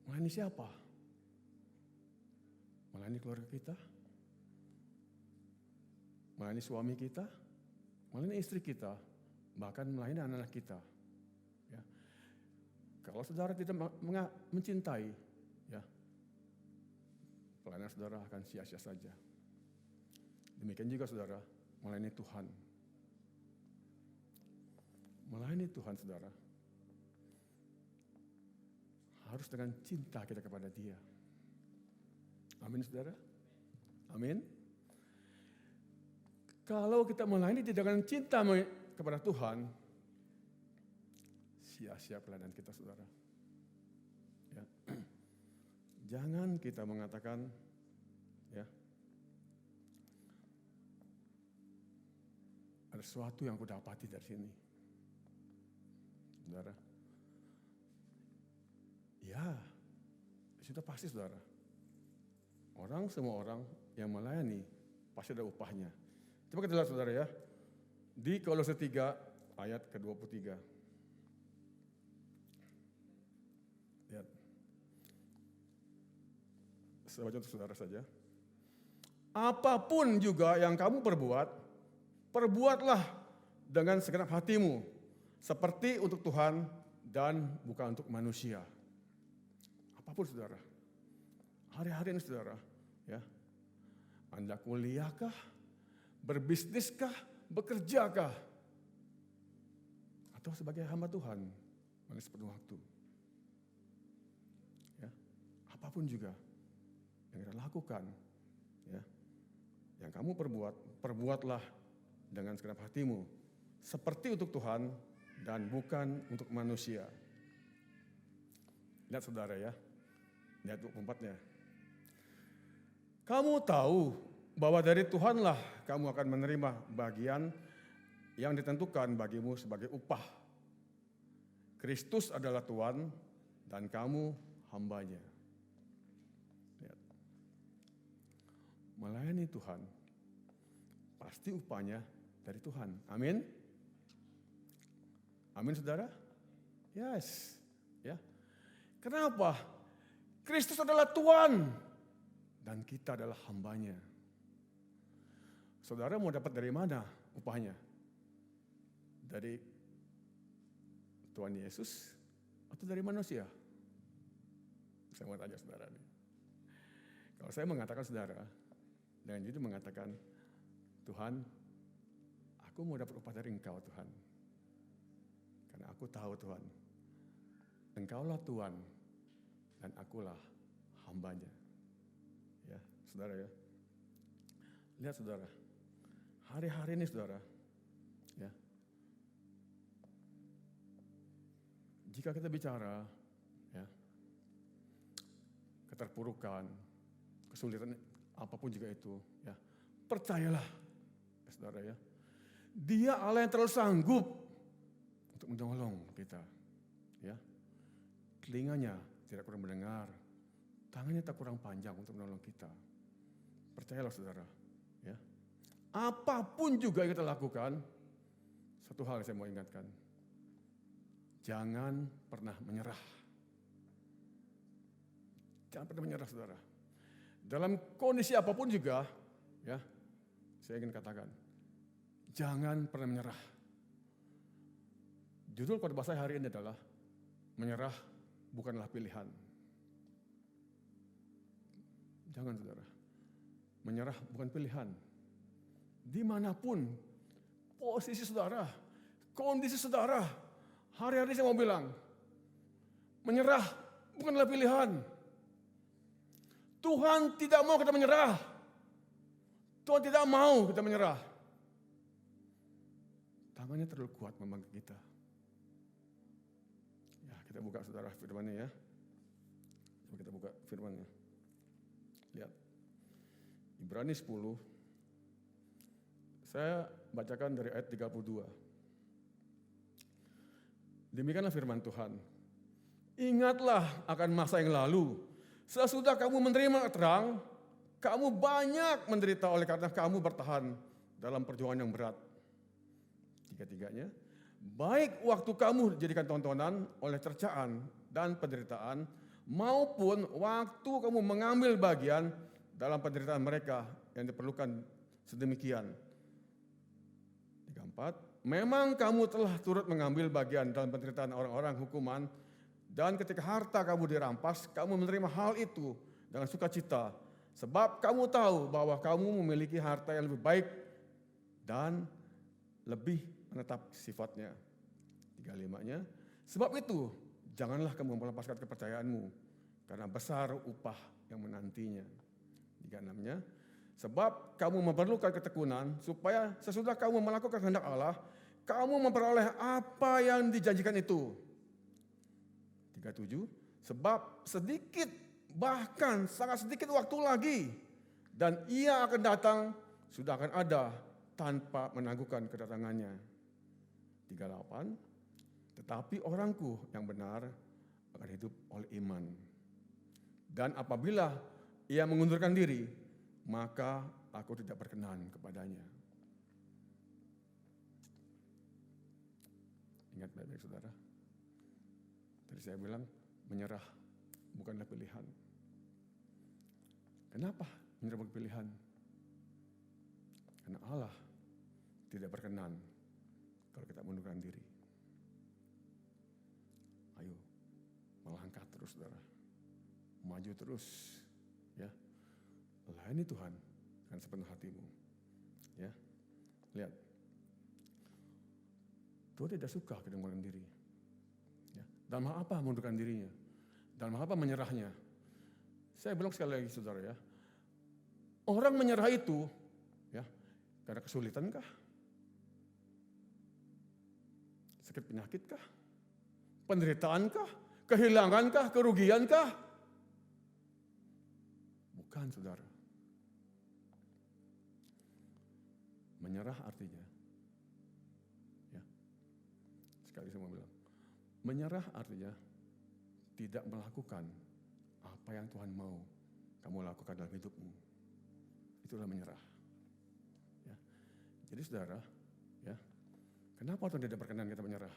Melayani siapa? Melayani keluarga kita? Melayani suami kita? Melayani istri kita? Bahkan melayani anak-anak kita. Ya. Kalau saudara tidak mencintai, ya, pelayanan saudara akan sia-sia saja. Demikian juga saudara, melayani Tuhan. Melayani Tuhan saudara, harus dengan cinta kita kepada Dia. Amin saudara? Amin. Kalau kita melayani tidak dengan cinta kepada Tuhan, sia-sia pelayanan kita saudara. Ya. Jangan kita mengatakan, ya, ada sesuatu yang aku dapati dari sini. Saudara. Ya, sudah pasti saudara. Semua orang yang melayani pasti ada upahnya. Coba kita lihat saudara ya. Di Kolose 3 ayat ke-23. Lihat. Saya baca untuk saudara saja. Apapun juga yang kamu perbuat, perbuatlah dengan segenap hatimu, seperti untuk Tuhan dan bukan untuk manusia. Apapun saudara, hari-hari ini saudara, ya, Anda kuliahkah, berbisniskah, bekerjakah, atau sebagai hamba Tuhan, menulis penuh waktu. Ya, apapun juga yang kita lakukan, ya, yang kamu perbuat, perbuatlah dengan segenap hatimu, seperti untuk Tuhan dan bukan untuk manusia. Lihat saudara ya, lihat 24-nya. Kamu tahu bahwa dari Tuhanlah kamu akan menerima bagian yang ditentukan bagimu sebagai upah. Kristus adalah Tuhan dan kamu hambanya. Lihat. Melayani Tuhan, pasti upahnya dari Tuhan. Amin. Amin saudara? Yes. Ya. Kenapa? Kristus adalah Tuhan dan kita adalah hambanya. Saudara mau dapat dari mana upahnya? Dari Tuhan Yesus atau dari manusia? Saya mau tanya saudara nih. Kalau saya mengatakan saudara, dengan jujur mengatakan, Tuhan, aku mau dapat upah dari Engkau Tuhan. Karena aku tahu Tuhan, Engkaulah Tuhan dan akulah hambanya. Ya, saudara ya. Lihat saudara, hari-hari ini saudara, ya. Jika kita bicara, ya, keterpurukan, kesulitan apapun juga itu, ya, percayalah, ya, saudara ya, Dia Allah yang terlalu sanggup untuk menolong kita, ya. Telinganya tidak kurang mendengar, tangannya tak kurang panjang untuk menolong kita. Percayalah saudara, ya. Apapun juga yang kita lakukan, satu hal yang saya mau ingatkan, jangan pernah menyerah. Jangan pernah menyerah saudara. Dalam kondisi apapun juga, ya, saya ingin katakan, jangan pernah menyerah. Judul khotbah saya hari ini adalah menyerah bukanlah pilihan. Jangan saudara, menyerah bukan pilihan. Dimanapun posisi saudara, kondisi saudara, hari-hari saya mau bilang, menyerah bukanlah pilihan. Tuhan tidak mau kita menyerah. Tuhan tidak mau kita menyerah. Tangannya terlalu kuat memanggil kita. Ya, kita buka saudara firman-Nya ya. Coba kita buka firman-Nya. Lihat. Ibrani 10. Saya bacakan dari ayat 32. Demikianlah firman Tuhan. Ingatlah akan masa yang lalu. Sesudah kamu menerima terang, kamu banyak menderita oleh karena kamu bertahan dalam perjuangan yang berat. Tiga-tiganya. Baik waktu kamu dijadikan tontonan oleh cercaan dan penderitaan, maupun waktu kamu mengambil bagian dalam penderitaan mereka yang diperlukan sedemikian. 34. Memang kamu telah turut mengambil bagian dalam penderitaan orang-orang hukuman, dan ketika harta kamu dirampas, kamu menerima hal itu dengan sukacita, sebab kamu tahu bahwa kamu memiliki harta yang lebih baik dan lebih menetap sifatnya. 35-nya, sebab itu janganlah kamu melepaskan kepercayaanmu, karena besar upah yang menantinya. 36-nya, sebab kamu memerlukan ketekunan supaya sesudah kamu melakukan kehendak Allah, kamu memperoleh apa yang dijanjikan itu. 37, sebab sedikit, bahkan sangat sedikit waktu lagi, dan ia akan datang, sudah akan ada, tanpa menangguhkan kedatangannya. 38, tetapi orangku yang benar akan hidup oleh iman. Dan apabila ia mengundurkan diri, maka aku tidak berkenan kepadanya. Ingat baik-baik saudara. Tadi saya bilang menyerah bukanlah pilihan. Kenapa menyerah bukan pilihan? Karena Allah tidak berkenan kalau kita mundurkan diri. Ayo, melangkah terus saudara. Maju terus. Ya, layani Tuhan dengan sepenuh hatimu. Ya, lihat. Tuhan tidak suka kita mundurkan diri. Ya. Dalam hal apa mundurkan dirinya? Dalam hal apa menyerahnya? Saya bilang sekali lagi saudara ya. Orang menyerah itu ya karena kesulitan kah? Sakit penyakit kah? Penderitaan kah? Kehilangan kah? Kerugian kah? Bukan saudara. Menyerah artinya, ya, sekali saya mau bilang, menyerah artinya tidak melakukan apa yang Tuhan mau kamu lakukan dalam hidupmu. Itulah menyerah. Ya. Jadi saudara, ya, kenapa Tuhan tidak berkenan kita menyerah?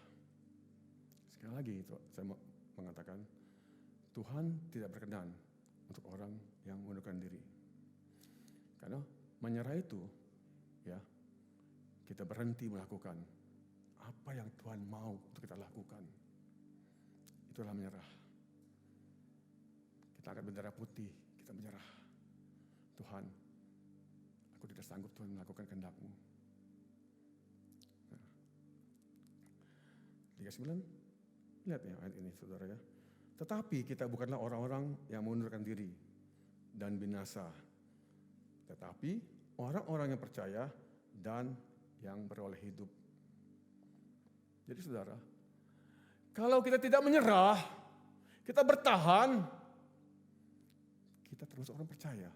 Sekali lagi saya mau mengatakan, Tuhan tidak berkenan untuk orang yang mengundurkan diri. Karena menyerah itu, ya, kita berhenti melakukan apa yang Tuhan mau untuk kita lakukan. Itulah menyerah. Kita akan bendera putih, kita menyerah. Tuhan, aku tidak sanggup Tuhan melakukan kehendak-Mu. Nah, 39, lihat ya ayat ini saudara ya. Tetapi kita bukanlah orang-orang yang mengundurkan diri dan binasa. Tetapi orang-orang yang percaya dan yang beroleh hidup. Jadi saudara, kalau kita tidak menyerah, kita bertahan, kita terus orang percaya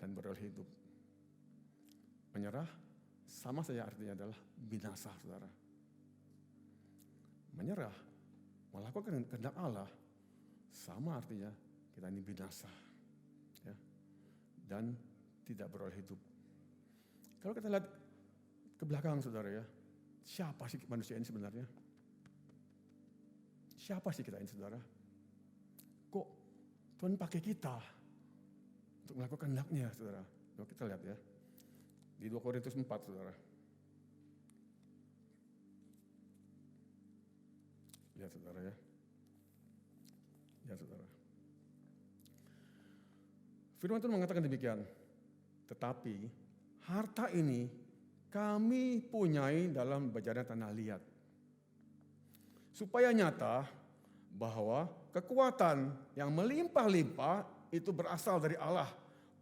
dan beroleh hidup. Menyerah sama saja artinya adalah binasa saudara. Menyerah, melakukan kehendak Allah, sama artinya kita ini binasa. Ya, dan tidak beroleh hidup. Kalau kita lihat ke belakang saudara ya, siapa sih manusia ini sebenarnya? Siapa sih kita ini saudara? Kok Tuhan pakai kita untuk melakukan kehendak-Nya saudara? Coba kita lihat ya, di 2 Korintus 4 saudara. Lihat saudara ya. Lihat saudara. Firman Tuhan mengatakan demikian. Tetapi harta ini kami punyai dalam bejana tanah liat. Supaya nyata bahwa kekuatan yang melimpah-limpah itu berasal dari Allah,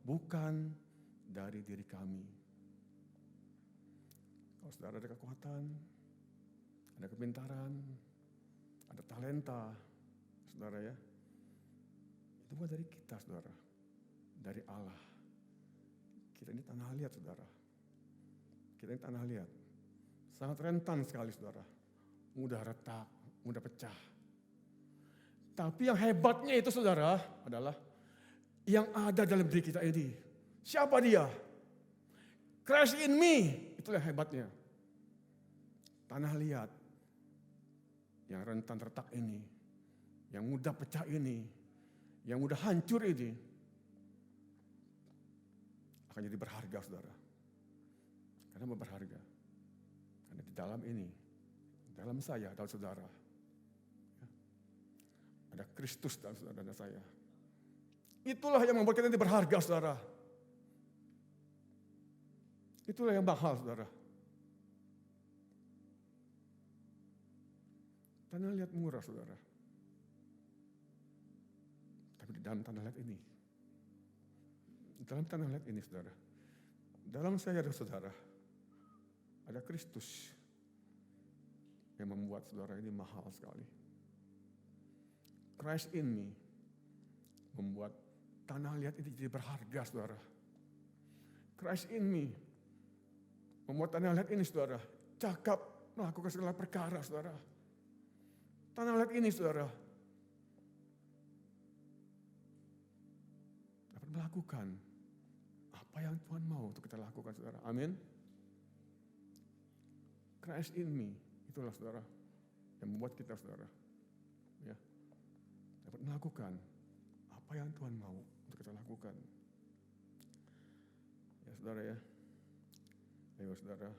bukan dari diri kami. Kalau saudara ada kekuatan, ada kepintaran, ada talenta, saudara ya, itu bukan dari kita, saudara, dari Allah. Kita ini tanah liat, saudara. Kita ini tanah liat, sangat rentan sekali, saudara. Mudah retak, mudah pecah. Tapi yang hebatnya itu, saudara, adalah yang ada dalam diri kita ini. Siapa dia? Christ in me. Itulah yang hebatnya. Tanah liat, yang rentan retak ini, yang mudah pecah ini, yang mudah hancur ini, akan jadi berharga, saudara. Karena berharga. Karena di dalam ini, dalam saya, dalam saudara, ada Kristus dalam saudara dan saya. Itulah yang membuat kita ini berharga, saudara. Itulah yang mahal, saudara. Tanah liat murah, saudara. Tapi di dalam tanah liat ini, saudara, dalam saya dan saudara, ada Kristus yang membuat saudara ini mahal sekali. Christ in me membuat tanah liat ini jadi berharga, saudara. Christ in me membuat tanah liat ini, saudara, cakap melakukan segala perkara, saudara. Tanah liat ini, saudara, dapat melakukan apa yang Tuhan mau untuk kita lakukan, saudara. Amin. Christ in me, itulah, saudara, yang membuat kita, saudara, ya, dapat melakukan apa yang Tuhan mau untuk kita lakukan. Ya, saudara ya. Ayo, saudara.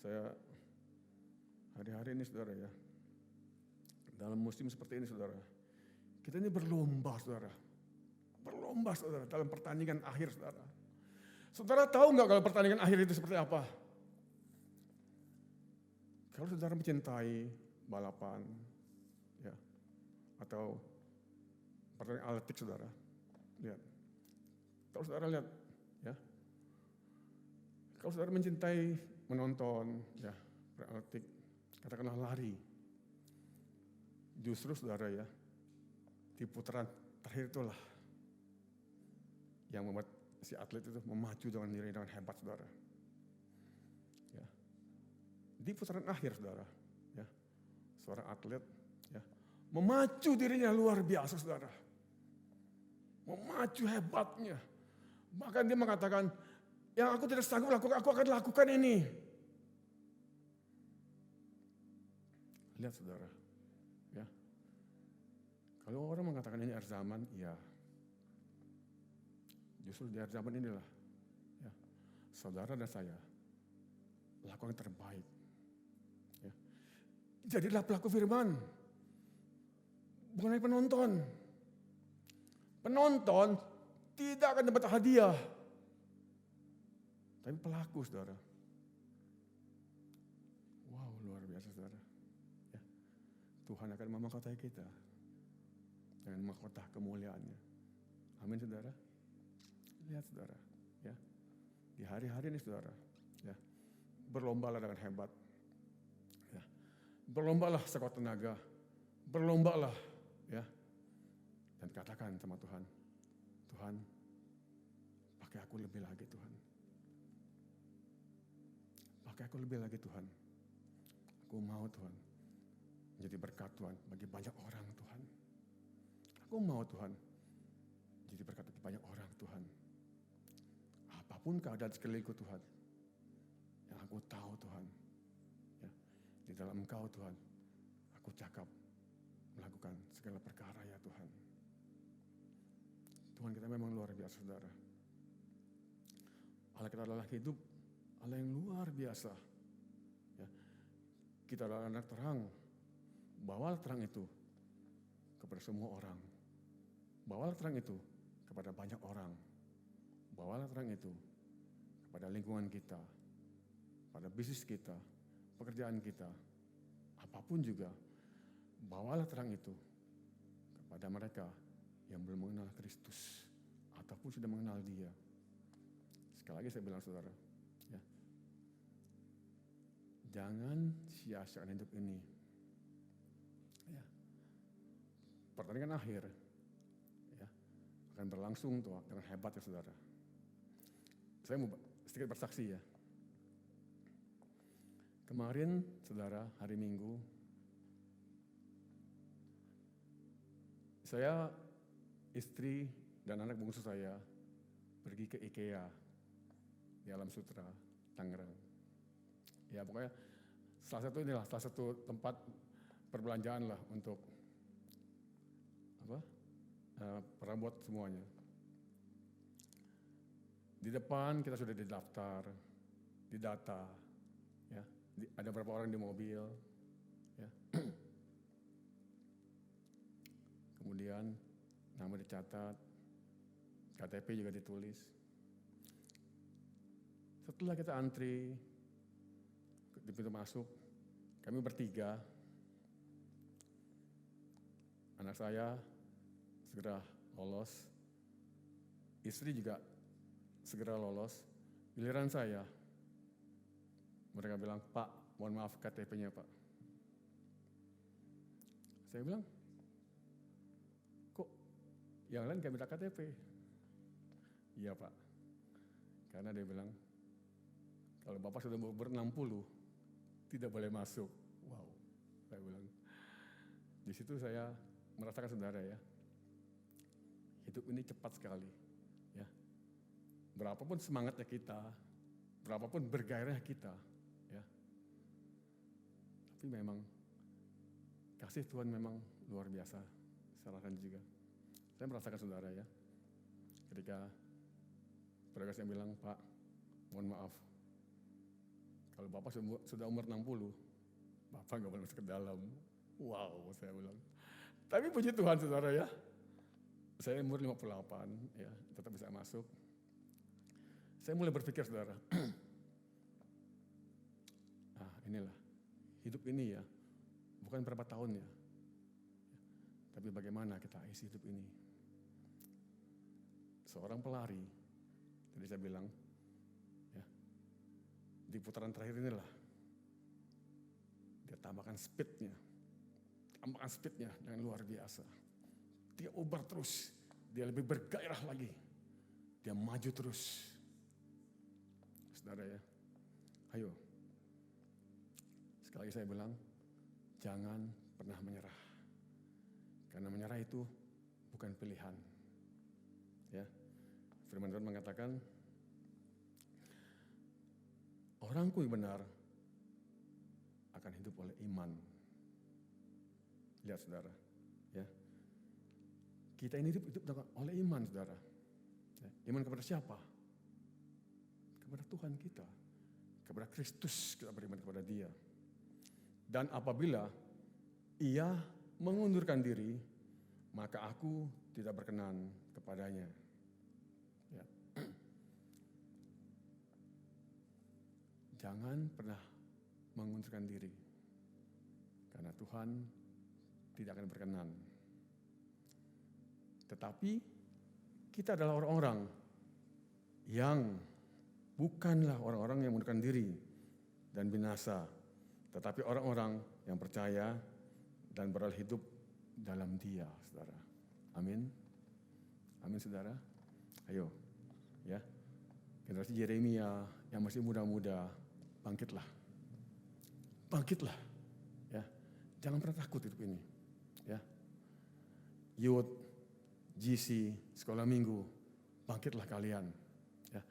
Saya hari-hari ini, saudara ya, dalam musim seperti ini, saudara, kita ini berlomba, saudara. Berlomba, saudara, dalam pertandingan akhir, saudara. Saudara tahu nggak kalau pertandingan akhir itu seperti apa? Kalau saudara mencintai balapan, ya, atau pertandingan atletik, saudara, lihat. Kalau saudara lihat, ya, kalau saudara mencintai menonton, ya, atletik, katakanlah lari, justru, saudara ya, di putaran terakhir itulah yang membuat si atlet itu memacu dengan diri dengan hebat, saudara. Ya. Di putaran akhir, saudara, ya, seorang atlet, ya, memacu dirinya luar biasa, saudara. Memacu hebatnya. Bahkan dia mengatakan, yang aku tidak sanggup lakukan, aku akan lakukan ini. Lihat, saudara. Ya. Kalau orang mengatakan ini akhir zaman, iya. Justru di akhir zaman inilah, ya, saudara dan saya lakukan yang terbaik. Ya. Jadilah pelaku firman, bukan hanya penonton. Penonton tidak akan dapat hadiah, tapi pelaku, saudara. Wow, luar biasa, saudara. Ya. Tuhan akan memahkotai kita dengan mahkota kemuliaannya. Amin, saudara. Lihat, saudara, ya, di hari-hari ini, saudara, ya, berlombalah dengan hebat, ya, berlombalah sekuat tenaga, berlombalah, ya, dan katakan sama Tuhan, Tuhan, pakai aku lebih lagi, Tuhan, pakai aku lebih lagi, Tuhan, aku mau, Tuhan, menjadi berkat, Tuhan, bagi banyak orang, Tuhan, aku mau, Tuhan, jadi berkat bagi banyak orang, Tuhan. Apapun keadaan sekelilingku, Tuhan, yang aku tahu, Tuhan, ya, di dalam Engkau, Tuhan, aku cakap melakukan segala perkara, ya Tuhan. Tuhan kita memang luar biasa, saudara. Allah kita adalah hidup, Allah yang luar biasa. Ya. Kita adalah anak terang, bawalah terang itu kepada semua orang. Bawalah terang itu kepada banyak orang. Bawalah terang itu kepada lingkungan kita, pada bisnis kita, pekerjaan kita, apapun juga. bawalah terang itu kepada mereka yang belum mengenal Kristus ataupun sudah mengenal Dia. Sekali lagi saya bilang saudara, ya, jangan sia-siakan hidup ini. Ya. Pertandingan akhir ya, akan berlangsung tuh dengan hebat ya saudara. Saya mau sedikit bersaksi ya. Kemarin saudara hari Minggu, saya, istri dan anak bungsu saya pergi ke IKEA di Alam Sutra, Tangerang. Ya pokoknya salah satu tempat perbelanjaan lah untuk perabot semuanya. Di depan kita sudah didaftar, didata, ya. Ada berapa orang di mobil, ya. Kemudian nama dicatat, KTP juga ditulis. Setelah kita antri di pintu masuk, kami bertiga, anak saya segera lolos, istri juga segera lolos. Giliran saya, mereka bilang, "Pak, mohon maaf KTP-nya Pak." Saya bilang, "Kok yang lain gak minta KTP?" "Iya Pak." Karena dia bilang, "Kalau Bapak sudah umur 60, tidak boleh masuk." Wow, saya bilang. Di situ saya merasakan saudara ya, hidup ini cepat sekali. Ya, berapapun semangatnya kita, berapapun bergairah kita, ya, tapi memang kasih Tuhan memang luar biasa. Saya rasakan juga. Saya merasakan saudara ya, ketika petugasnya bilang, "Pak, mohon maaf, kalau Bapak sudah umur 60, Bapak nggak boleh masuk ke dalam." Wow, saya bilang. Tapi puji Tuhan saudara ya, saya umur 58 ya, tetap bisa masuk. Saya mulai berpikir saudara, inilah hidup ini ya, bukan berapa tahun ya, tapi bagaimana kita isi hidup ini. Seorang pelari, tadi saya bilang, ya, di putaran terakhir inilah dia tambahkan speednya dengan luar biasa. Dia ubar terus, dia lebih bergairah lagi, dia maju terus. Saudara ya, ayo, sekali lagi saya bilang, jangan pernah menyerah. Karena menyerah itu bukan pilihan. Ya, firman Tuhan mengatakan, orangku yang benar akan hidup oleh iman. Lihat saudara, ya, kita ini hidup oleh iman saudara. Ya, iman kepada siapa? Kepada Tuhan kita, kepada Kristus kita beriman kepada Dia. Dan apabila Ia mengundurkan diri, maka aku tidak berkenan kepadanya. Ya. Jangan pernah mengundurkan diri, karena Tuhan tidak akan berkenan. Tetapi kita adalah orang-orang yang bukanlah orang-orang yang mengundurkan diri dan binasa, tetapi orang-orang yang percaya dan beralih hidup dalam Dia, saudara. Amin. Amin, saudara. Ayo, ya. Generasi Yeremia yang masih muda-muda, bangkitlah. Bangkitlah. Ya. Jangan pernah takut hidup ini. Ya. Youth, GC, sekolah minggu, bangkitlah kalian. Ya.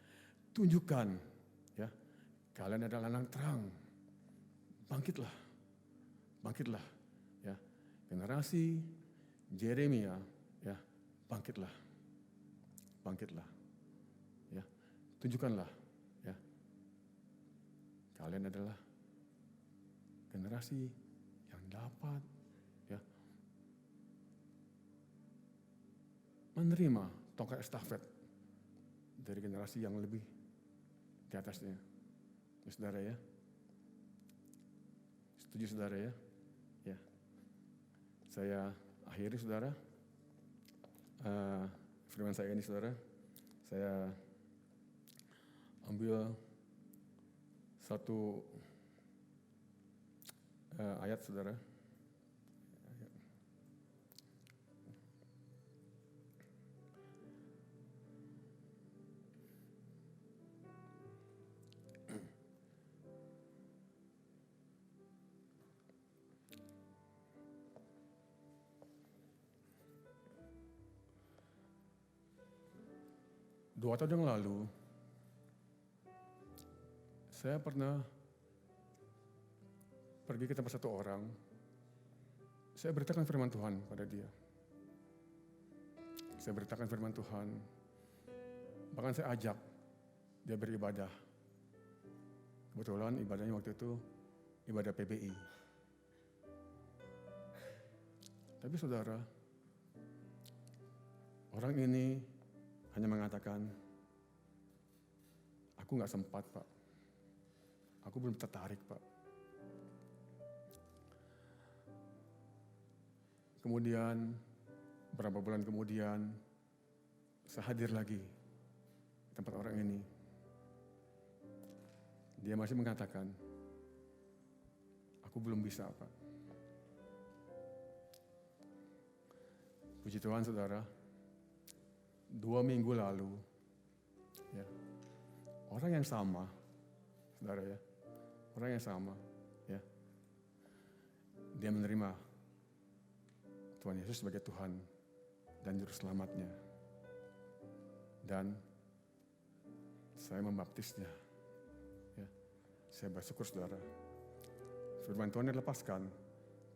Tunjukkan, ya, kalian adalah anak terang. Bangkitlah. Bangkitlah. Ya. Generasi Yeremia, ya, bangkitlah. Bangkitlah. Ya. Tunjukkanlah, ya. Kalian adalah generasi yang dapat, ya, menerima tongkat estafet dari generasi yang lebih di atasnya. Ya, saudara ya. Setuju saudara ya? Ya. Saya akhiri saudara, firman saya ini saudara, saya ambil satu ayat saudara. Dua tahun yang lalu, saya pernah pergi ke tempat satu orang, saya beritakan firman Tuhan pada dia. Saya beritakan firman Tuhan, bahkan saya ajak dia beribadah. Kebetulan ibadahnya waktu itu ibadah PBI. Tapi saudara, orang ini hanya mengatakan, aku gak sempat Pak, aku belum tertarik Pak. Kemudian, beberapa bulan kemudian, saya hadir lagi di tempat orang ini. Dia masih mengatakan, aku belum bisa Pak. Puji Tuhan saudara, 2 minggu lalu, ya, orang yang sama, saudara ya, orang yang sama, ya, dia menerima Tuhan Yesus sebagai Tuhan dan Juru Selamatnya. Dan saya membaptisnya. Ya, saya bersyukur saudara, firman Tuhan yang dilepaskan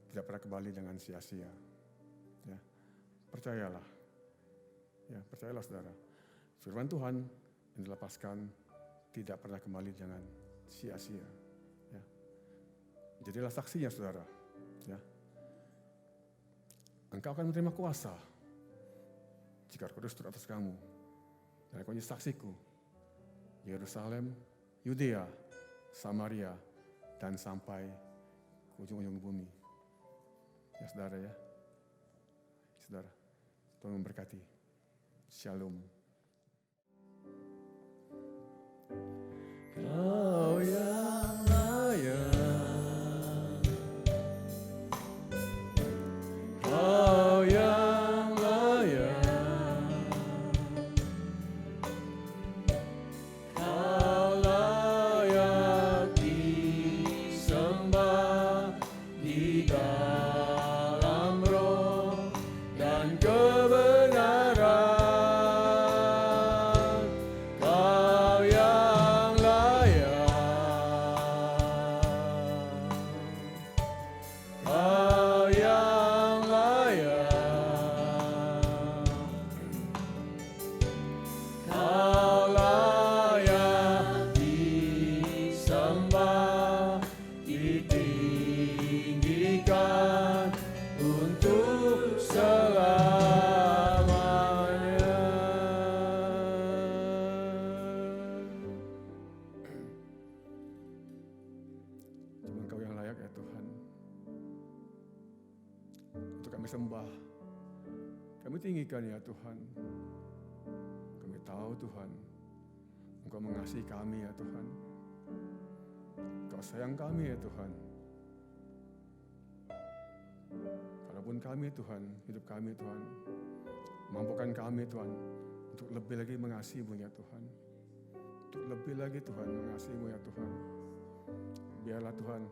tidak pernah kembali dengan sia-sia. Ya, percayalah. Ya, percayalah saudara, firman Tuhan yang dilepaskan tidak pernah kembali dengan sia-sia. Ya. Jadilah saksinya saudara. Ya. Engkau akan menerima kuasa jika Roh Kudus turun atas kamu. Dan engkau menjadi saksiku, Yerusalem, Yudea, Samaria, dan sampai ke ujung-ujung bumi. Ya saudara ya. Saudara, Tuhan memberkati. Shalom. Kau yang layak, Kau yang layak, Kau layak disembah di dalam roh dan kebenaran. Sembah, kami tinggikan ya Tuhan. Kami tahu Tuhan, Engkau mengasihi kami ya Tuhan. Engkau sayang kami ya Tuhan. Kalaupun kami Tuhan, hidup kami Tuhan, mampukan kami Tuhan untuk lebih lagi mengasihi-Mu ya Tuhan. Untuk lebih lagi Tuhan mengasihi-Mu ya Tuhan. Biarlah Tuhan,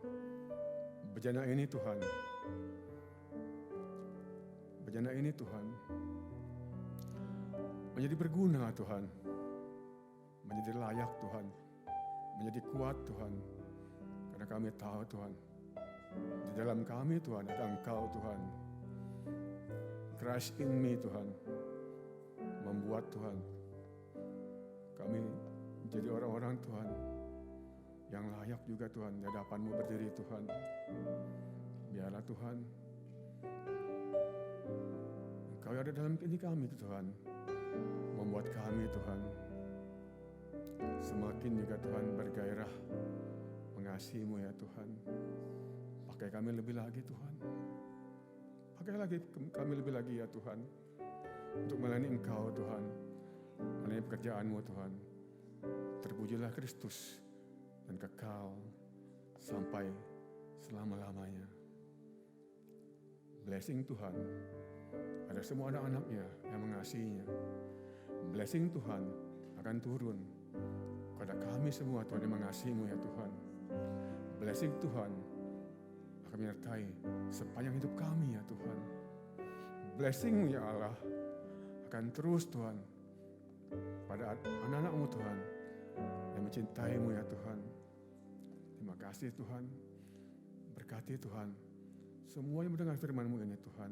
bejana ini Tuhan, bejana ini Tuhan, menjadi berguna Tuhan, menjadi layak Tuhan, menjadi kuat Tuhan. Karena kami tahu Tuhan, di dalam kami Tuhan ada Engkau Tuhan. Christ in me Tuhan, membuat Tuhan kami menjadi orang-orang Tuhan yang layak juga Tuhan di hadapan-Mu berdiri Tuhan. Biarlah Tuhan, Engkau yang ada dalam ini kami Tuhan, membuat kami Tuhan semakin juga Tuhan bergairah mengasihi-Mu ya Tuhan. Pakai kami lebih lagi Tuhan. Pakai lagi kami lebih lagi ya Tuhan. Untuk melayani Engkau Tuhan. Melayani pekerjaan-Mu Tuhan. Terpujilah Kristus dan kekal sampai selama-lamanya. Blessing Tuhan. Ada semua anak-anaknya yang mengasihinya. Blessing Tuhan akan turun kepada kami semua Tuhan yang mengasihi-Mu ya Tuhan. Blessing Tuhan akan menyertai sepanjang hidup kami ya Tuhan. Blessing-Mu ya Allah akan terus Tuhan pada anak-anak-Mu Tuhan yang mencintai-Mu ya Tuhan. Terima kasih Tuhan. Berkati Tuhan semua yang mendengar firman-Mu ini Tuhan.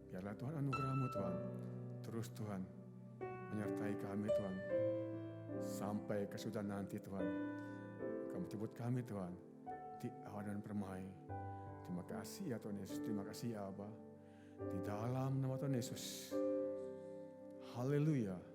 Biarlah Tuhan anugerah-Mu Tuhan terus Tuhan menyertai kami Tuhan sampai kesudahan nanti Tuhan. Kamu jemput kami Tuhan di awan dan permai. Terima kasih ya Tuhan Yesus, terima kasih ya Aba. Di dalam nama Tuhan Yesus. Haleluya.